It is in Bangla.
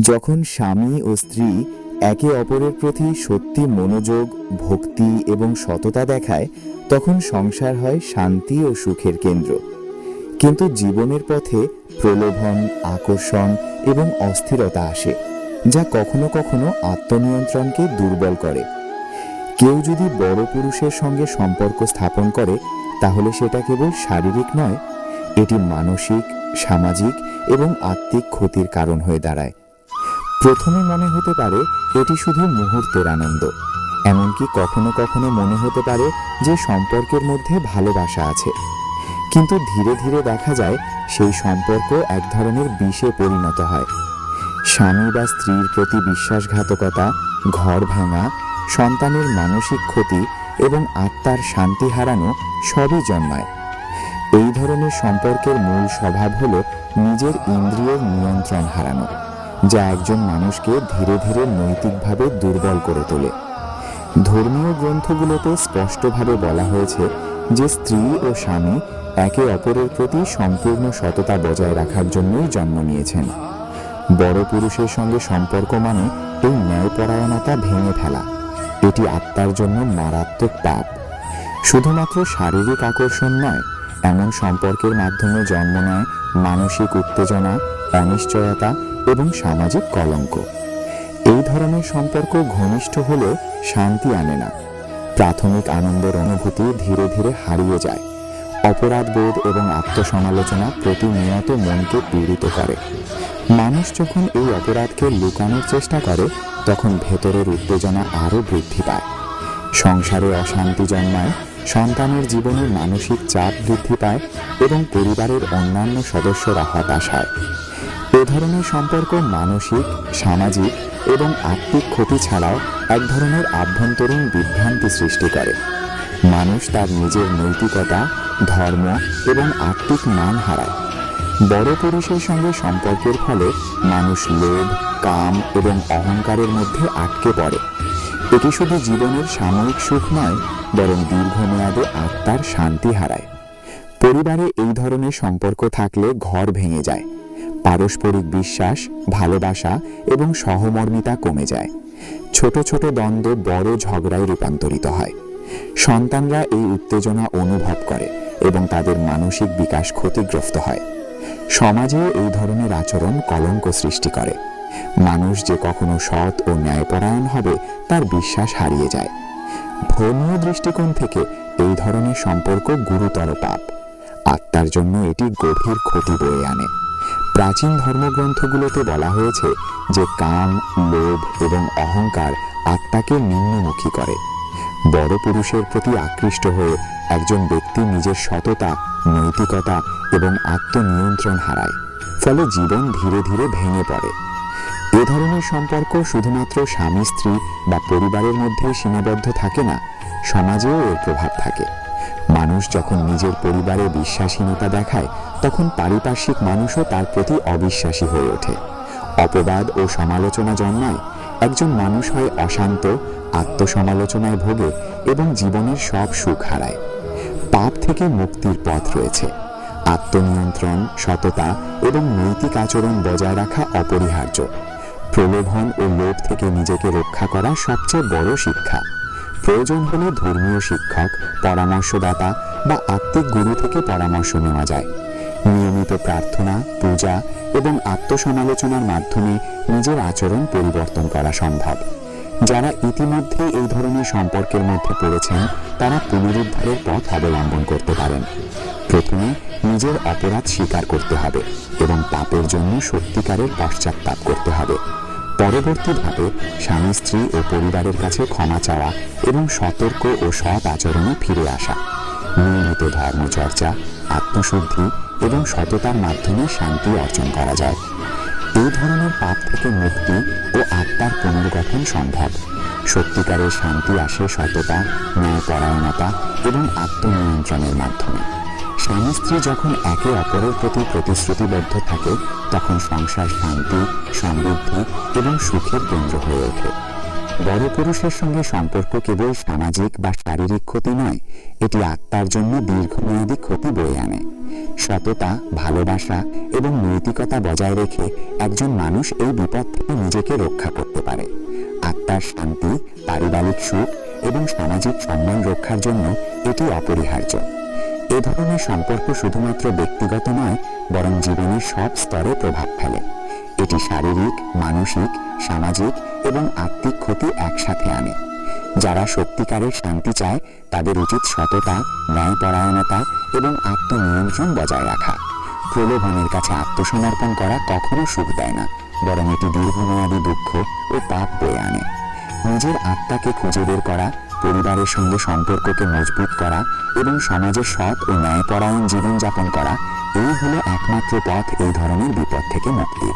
যখন স্বামী ও স্ত্রী একে অপরের প্রতি সত্যি মনোযোগ, ভক্তি এবং সততা দেখায়, তখন সংসার হয় শান্তি ও সুখের কেন্দ্র। কিন্তু জীবনের পথে প্রলোভন, আকর্ষণ এবং অস্থিরতা আসে, যা কখনো কখনো আত্মনিয়ন্ত্রণকে দুর্বল করে। কেউ যদি বড় পুরুষের সঙ্গে সম্পর্ক স্থাপন করে, তাহলে সেটা কেবল শারীরিক নয়, এটি মানসিক, সামাজিক এবং আত্মিক ক্ষতির কারণ হয়ে দাঁড়ায়। প্রথমে মনে হতে পারে এটি শুধু মুহূর্তের আনন্দ, এমনকি কখনো কখনো মনে হতে পারে যে সম্পর্কের মধ্যে ভালোবাসা আছে। কিন্তু ধীরে ধীরে দেখা যায় সেই সম্পর্ক এক ধরনের বিষে পরিণত হয়। স্বামী বা স্ত্রীর প্রতি বিশ্বাসঘাতকতা, ঘর ভাঙা, সন্তানের মানসিক ক্ষতি এবং আত্মার শান্তি হারানো সবই জন্মায়। এই ধরনের সম্পর্কের মূল স্বভাব হল নিজের ইন্দ্রিয়ের নিয়ন্ত্রণ হারানো, যা একজন মানুষকে ধীরে ধীরে নৈতিকভাবে দুর্বল করে তোলে। ধর্মীয় গ্রন্থগুলোতে স্পষ্টভাবে বলা হয়েছে যে স্ত্রী ও স্বামী একে অপরের প্রতি সম্পূর্ণ সততা বজায় রাখার জন্যই জন্ম নিয়েছেন। বড় পুরুষের সঙ্গে সম্পর্ক মানে এই ন্যায়পরায়ণতা ভেঙে ফেলা। এটি আত্মার জন্য মারাত্মক পাপ। শুধুমাত্র শারীরিক আকর্ষণ নয়, এমন সম্পর্কের মাধ্যমে জন্ম নেয় মানসিক উত্তেজনা, অনিশ্চয়তা এবং সামাজিক কলঙ্ক। এই ধরনের সম্পর্ক ঘনিষ্ঠ হলেও শান্তি আনে না। প্রাথমিক আনন্দের অনুভূতি ধীরে ধীরে হারিয়ে যায়। অপরাধবোধ এবং আত্মসমালোচনা প্রতিনিয়ত মনকে পীড়িত করে। মানুষ যখন এই অপরাধকে লুকানোর চেষ্টা করে, তখন ভেতরের উত্তেজনা আরও বৃদ্ধি পায়। সংসারে অশান্তি জন্মায়, সন্তানের জীবনে মানসিক চাপ বৃদ্ধি পায় এবং পরিবারের অন্যান্য সদস্যরা হতাশ হয়। এ ধরনের সম্পর্ক মানসিক, সামাজিক এবং আত্মিক ক্ষতি ছাড়াও এক ধরনের আভ্যন্তরীণ বিভ্রান্তি সৃষ্টি করে। মানুষ তার নিজের নৈতিকতা, ধর্ম এবং আত্মিক মান হারায়। বড় পুরুষের সঙ্গে সম্পর্কের ফলে মানুষ লোভ, কাম এবং অহংকারের মধ্যে আটকে পড়ে। এটি শুধু জীবনের সাময়িক সুখ নয়, বরং দীর্ঘমেয়াদে আত্মার শান্তি হারায়। পরিবারে এই ধরনের সম্পর্ক থাকলে ঘর ভেঙে যায়। পারস্পরিক বিশ্বাস, ভালোবাসা এবং সহমর্মিতা কমে যায়। ছোট ছোট দ্বন্দ্ব বড় ঝগড়ায় রূপান্তরিত হয়। সন্তানরা এই উত্তেজনা অনুভব করে এবং তাদের মানসিক বিকাশ ক্ষতিগ্রস্ত হয়। সমাজেও এই ধরনের আচরণ কলঙ্ক সৃষ্টি করে। মানুষ যে কখনো সৎ ও ন্যায়পরায়ণ হবে, তার বিশ্বাস হারিয়ে যায়। ধর্মীয় দৃষ্টিকোণ থেকে এই ধরনের সম্পর্ক গুরুতর পাপ। আত্মার জন্য এটি গভীর ক্ষতি বয়ে আনে। প্রাচীন ধর্মগ্রন্থগুলোতে বলা হয়েছে যে কাম, লোভ এবং অহংকার আত্মাকে নিম্নমুখী করে। বড় পুরুষের প্রতি আকৃষ্ট হয়ে একজন ব্যক্তি নিজের সততা, নৈতিকতা এবং আত্মনিয়ন্ত্রণ হারায়। ফলে জীবন ধীরে ধীরে ভেঙে পড়ে। এ ধরনের সম্পর্ক শুধুমাত্র স্বামী স্ত্রী বা পরিবারের মধ্যে সীমাবদ্ধ থাকে না, সমাজেও এর প্রভাব থাকে। মানুষ যখন নিজের পরিবারে বিশ্বাসহীনতা দেখায়, তখন পারিপার্শ্বিক মানুষও তার প্রতি অবিশ্বাসী হয়ে ওঠে। অপবাদ ও সমালোচনা জন্মায়। একজন মানুষ হয় অশান্ত, আত্মসমালোচনায় ভোগে এবং জীবনের সব সুখ হারায়। পাপ থেকে মুক্তির পথ রয়েছে। আত্মনিয়ন্ত্রণ, সততা এবং নৈতিক আচরণ বজায় রাখা অপরিহার্য। প্রলোভন ও লোভ থেকে নিজেকে রক্ষা করা সবচেয়ে বড় শিক্ষা। প্রয়োজন হলে ধর্মীয় শিক্ষক, পরামর্শদাতা বা আত্মিক গুরু থেকে পরামর্শ নেওয়া যায়। নিয়মিত প্রার্থনা, পূজা এবং আত্মসমালোচনার মাধ্যমে নিজের আচরণ পরিবর্তন করা সম্ভব। যারা ইতিমধ্যে এই ধরনের সম্পর্কের মধ্যে পড়েছেন, তারা পুনরুদ্ধারের পথ অবলম্বন করতে পারেন। প্রথমে নিজের অপরাধ স্বীকার করতে হবে এবং পাপের জন্য সত্যিকারের পশ্চাত্তাপ করতে হবে। পরবর্তী ধাপে স্বামী স্ত্রী ও পরিবারের কাছে ক্ষমা চাওয়া এবং সতর্ক ও সৎ আচরণে ফিরে আসা। নিয়মিত ধর্মচর্চা, আত্মশুদ্ধি এবং সততার মাধ্যমে শান্তি অর্জন করা যায়। এই ধরনের পাপ থেকে মুক্তি ও আত্মার পুনর্গঠন সম্ভব। সত্যিকারের শান্তি আসে সততা, ন্যায়পরায়ণতা এবং আত্মনিয়ন্ত্রণের মাধ্যমে। স্বামী স্ত্রী যখন একে অপরের প্রতি প্রতিশ্রুতিবদ্ধ থাকে, তখন সংসার শান্তি, সমৃদ্ধি এবং সুখের কেন্দ্র হয়ে ওঠে। বড় পুরুষের সঙ্গে সম্পর্ক কেবল সামাজিক বা শারীরিক ক্ষতি নয়, এটি আত্মার জন্য দীর্ঘমেয়াদী ক্ষতি বয়ে আনে। সততা, ভালোবাসা এবং নৈতিকতা বজায় রেখে একজন মানুষ এই বিপদ থেকে নিজেকে রক্ষা করতে পারে। আত্মার শান্তি, পারিবারিক সুখ এবং সামাজিক সম্মান রক্ষার জন্য এটি অপরিহার্য। এ ধরনের সম্পর্ক শুধুমাত্র ব্যক্তিগত নয়, বরং জীবনের সব স্তরে প্রভাব ফেলে। এটি শারীরিক, মানসিক, সামাজিক এবং আত্মিক ক্ষতি একসাথে আনে। যারা সত্যিকারের শান্তি চায় তাদের উচিত সততা, ন্যায়পরায়ণতা এবং আত্মনিয়ন্ত্রণ বজায় রাখা। প্রলোভনের কাছে আত্মসমর্পণ করা কখনো সুখ দেয় না, বরং এটি দীর্ঘমেয়াদী দুঃখ ও পাপ বয়ে আনে। নিজের আত্মাকে খুঁজে বের করা, পরিবারের সঙ্গে সম্পর্ককে মজবুত করা এবং সমাজে সৎ ও ন্যায়পরায়ণ জীবনযাপন করা, এই হলো একমাত্র পথ এই ধরনের বিপদ থেকে মুক্তির।